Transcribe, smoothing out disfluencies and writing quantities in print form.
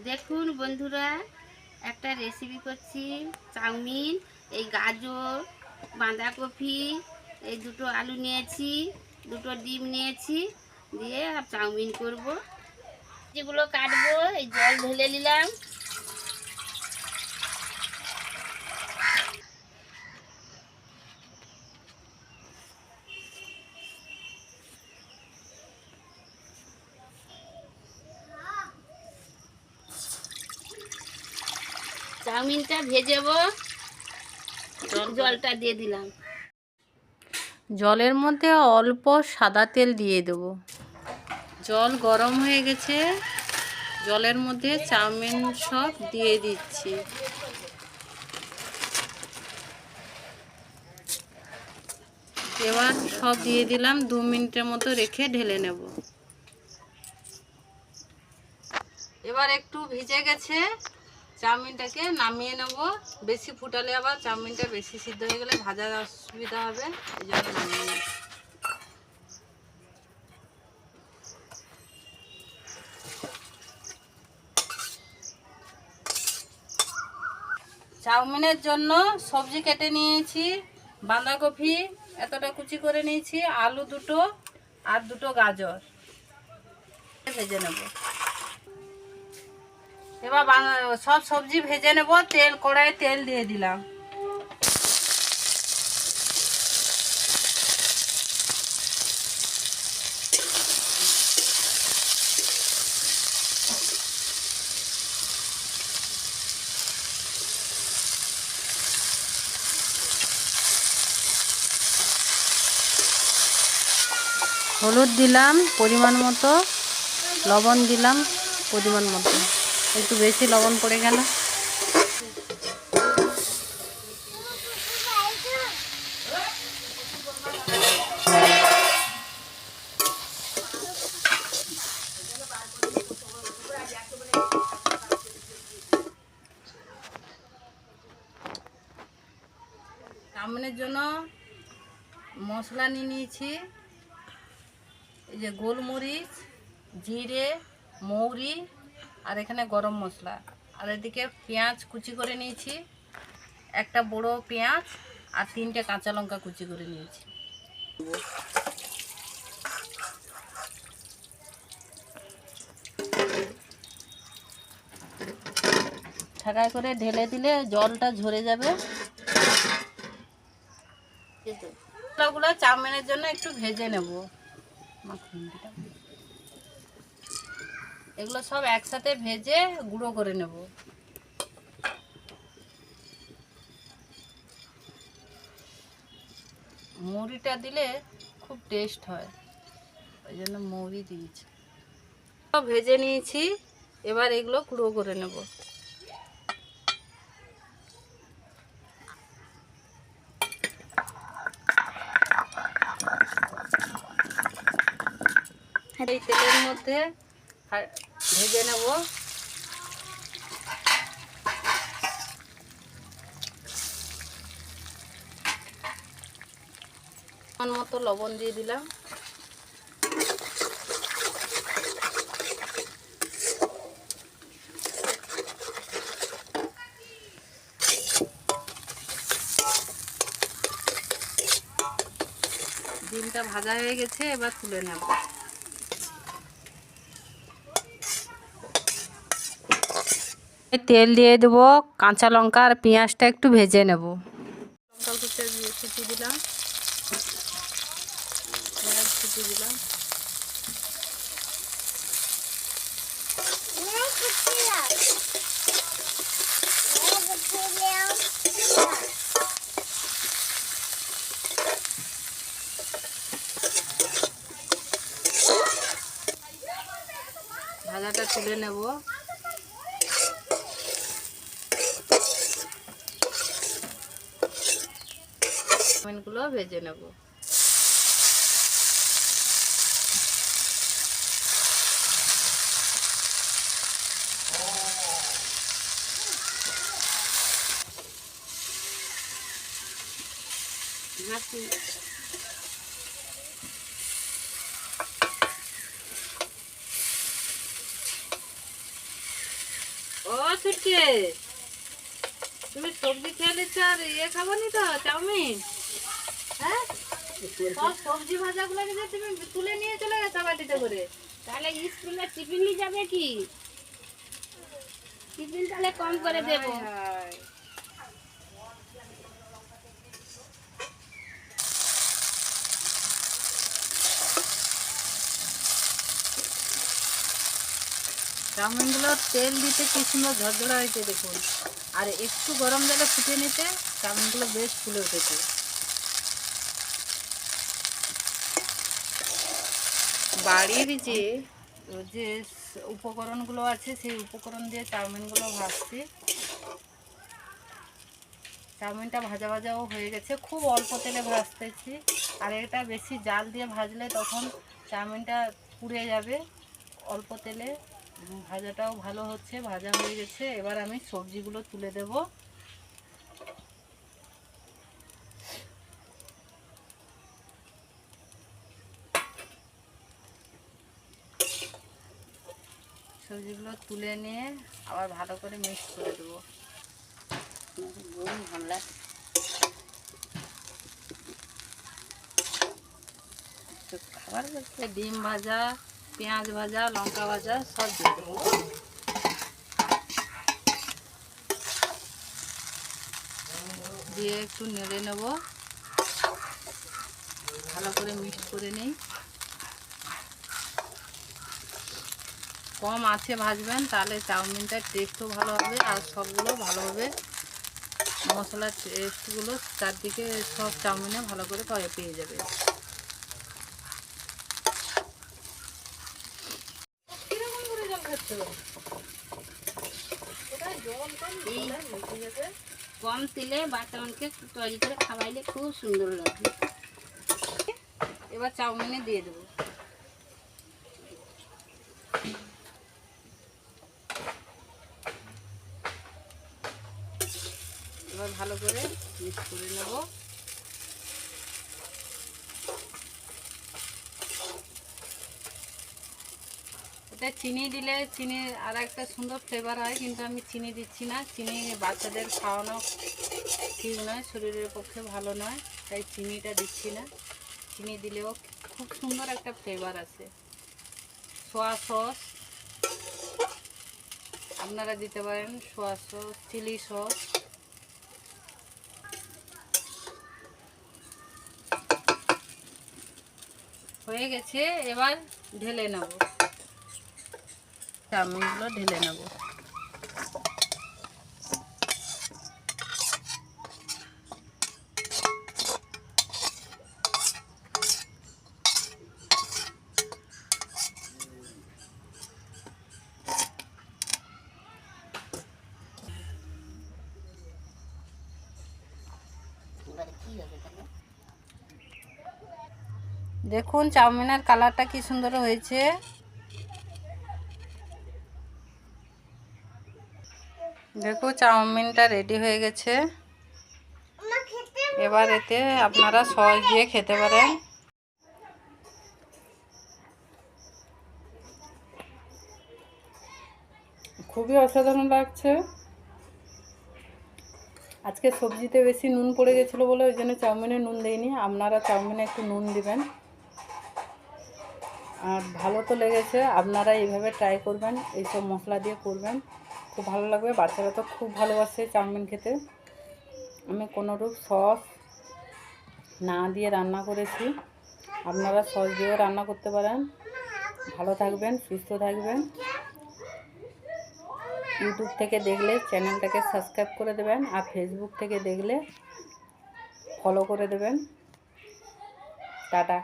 দেখুন বন্ধুরা, একটা রেসিপি করছি। চাউমিন, এই গাজর, বাঁধাকপি, এই দুটো আলু নিয়েছি, দুটো ডিম নিয়েছি, দিয়ে চাউমিন করব। যেগুলো কাটবো, এই জল ঢেলে নিলাম। চাউমিনটা ভেজাবো, জলটা দিয়ে দিলাম। জলের মধ্যে অল্প সাদা তেল দিয়ে দেব। জল গরম হয়ে গেছে, জলের মধ্যে চাউমিন সব দিয়ে দিচ্ছি। এবার সব দিয়ে দিলাম, 2 মিনিটের মতো রেখে ঢেলে নেব। এবার একটু ভিজে গেছে, চাউমিনটাকে নামিয়ে নেব। বেশি ফুটালে আবার চাউমিনটা বেশি সিদ্ধ হয়ে গেলে ভাজার অসুবিধা হবে, এই জন্য নামিয়ে নেব। চাউমিনের জন্য সবজি কেটে নিয়েছি। বাঁধাকপি এতটা কুচি করে নিয়েছি, আলু দুটো আর দুটো গাজর ভেজে নেব। এবার সব সবজি ভেজে নেব। কড়াইয়ে তেল দিয়ে দিলাম। হলুদ দিলাম পরিমাণ মতো, লবণ দিলাম পরিমাণ মতো। একটু বেশি লবণ পড়ে গেল। চাউমিনের জন্য মশলা নিয়ে নিয়েছি। এই যে গোলমরিচ, জিরে, মৌরি, আর এখানে গরম মশলা। আর এদিকে পেঁয়াজ কুচি করে নিয়েছি, একটা বড় পেঁয়াজ আর 3টে কাঁচা লঙ্কা কুচি করে নিয়েছি। ঢাকায় করে ঢেলে দিলে জলটা ঝরে যাবে। মশলাগুলো চাউমিনের জন্য একটু ভেজে নেব। এগুলো সব একসাথে ভেজে গুঁড়ো করে নেব। মৌরিটা দিলে খুব টেস্ট হয়, ওই জন্য মৌরি দিয়েছি। সব ভেজে নিয়েছি, এবার এগুলো গুঁড়ো করে নেব। এই তেলের মধ্যে ভেজে নেব। মতো লবণ দিয়ে দিলাম। ডিমটা ভাজা হয়ে গেছে, এবার তুলে নেব। তেল দিয়ে দেবো, কাঁচা লঙ্কা আর পেঁয়াজটা একটু ভেজে নেব। লঙ্কা কুচি দিলাম, পেঁয়াজ কুচি দিলাম। ভাজাটা তুলে নেব। চাউমিনগুলো ভেজে নেব। ও ছুটকে, তুমি সবজি খেয়ে নিচ্ছ আর খাবো নি তো চাউমিন? হ্যাঁ, সব সবজি ভাজাগুলোকে যে তুমি তুলে নিয়ে চলে গেছো বাটিতে করে। তাহলে স্কুলে টিফিন নিয়ে যাবে কি? টিফিন তাহলে কম করে দেবো। হায় হায়। চাউমিনগুলো তেল দিতে কি সুন্দর ঝরঝরা হয়েছে দেখুন, আর একটু গরম জলে ফুটিয়ে নিতে চাউমিনগুলো বেশ ফুলে উঠেছে। বাড়ির যে যে উপকরণগুলো আছে সেই উপকরণ দিয়ে চাউমিনগুলো ভাজছি। চাউমিনটা ভাজা ভাজাও হয়ে গেছে, খুব অল্প তেলে ভাজতেছি। আর এটা বেশি জাল দিয়ে ভাজলে তখন চাউমিনটা পুড়ে যাবে। অল্প তেলে ভাজাটাও ভালো হচ্ছে, ভাজা হয়ে গেছে। এবার আমি সবজিগুলো তুলে দেব। সবজিগুলো তুলে নিয়ে আবার ভালো করে মিক্স করে দেবো। ভালো লাগে। খাবার বলতে ডিম ভাজা, পেঁয়াজ ভাজা, লঙ্কা ভাজা সব দিয়ে দেবো। দিয়ে একটু নেড়ে নেব, ভালো করে মিক্স করে নিই। কম আছে ভাজবেন, তাহলে চাউমিনটার টেস্টও ভালো হবে আর সবগুলো ভালো হবে। মশলার টেস্টগুলো চারদিকে সব চাউমিনে ভালো করে পেয়ে যাবে। কম তেলে বাচ্চাকে তৈরি করে খাওয়াইলে খুব সুন্দর লাগে। এবার চাউমিনে দিয়ে দেবো। এবার ভালো করে মিক্স করে নেব। এটা চিনি দিলে চিনির আর একটা সুন্দর ফ্লেভার হয়, কিন্তু আমি চিনি দিচ্ছি না। চিনি বাচ্চাদের খাওয়ানো ঠিক নয়, শরীরের পক্ষে ভালো নয়, তাই চিনিটা দিচ্ছি না। চিনি দিলেও খুব সুন্দর একটা ফ্লেভার আছে। সোয়া সস আপনারা দিতে পারেন, সোয়া সস, চিলি সস। হয়ে গেছে, এবার ঢেলে নেব। চাউমিনগুলো ঢেলে নেব। দেখুন চাউমিনের কালারটা কি সুন্দর হয়েছে। দেখো চাউমিনটা রেডি হয়ে গেছে। এবার এতে আপনারা সস দিয়ে খেতে পারেন। খুবই অসাধারণ লাগছে। আজকে সবজিতে বেশি নুন পড়ে গেছিলো বলে ওই জন্য চাউমিনে নুন দিইনি। আপনারা চাউমিনে একটু নুন দিবেন। আর ভালো তো লেগেছে, আপনারা এইভাবে ট্রাই করবেন, এইসব মশলা দিয়ে করবেন, খুব ভালো লাগবে। বাচ্চারা তো খুব ভালোবাসে চাউমিন খেতে। আমি কোনোরূপ সস না দিয়ে রান্না করেছি, আপনারা সস দিয়েও রান্না করতে পারেন। ভালো থাকবেন, সুস্থ থাকবেন। ইউটিউব থেকে দেখলে চ্যানেলটাকে সাবস্ক্রাইব করে দেবেন, আর ফেসবুক থেকে দেখলে ফলো করে দেবেন। টাটা।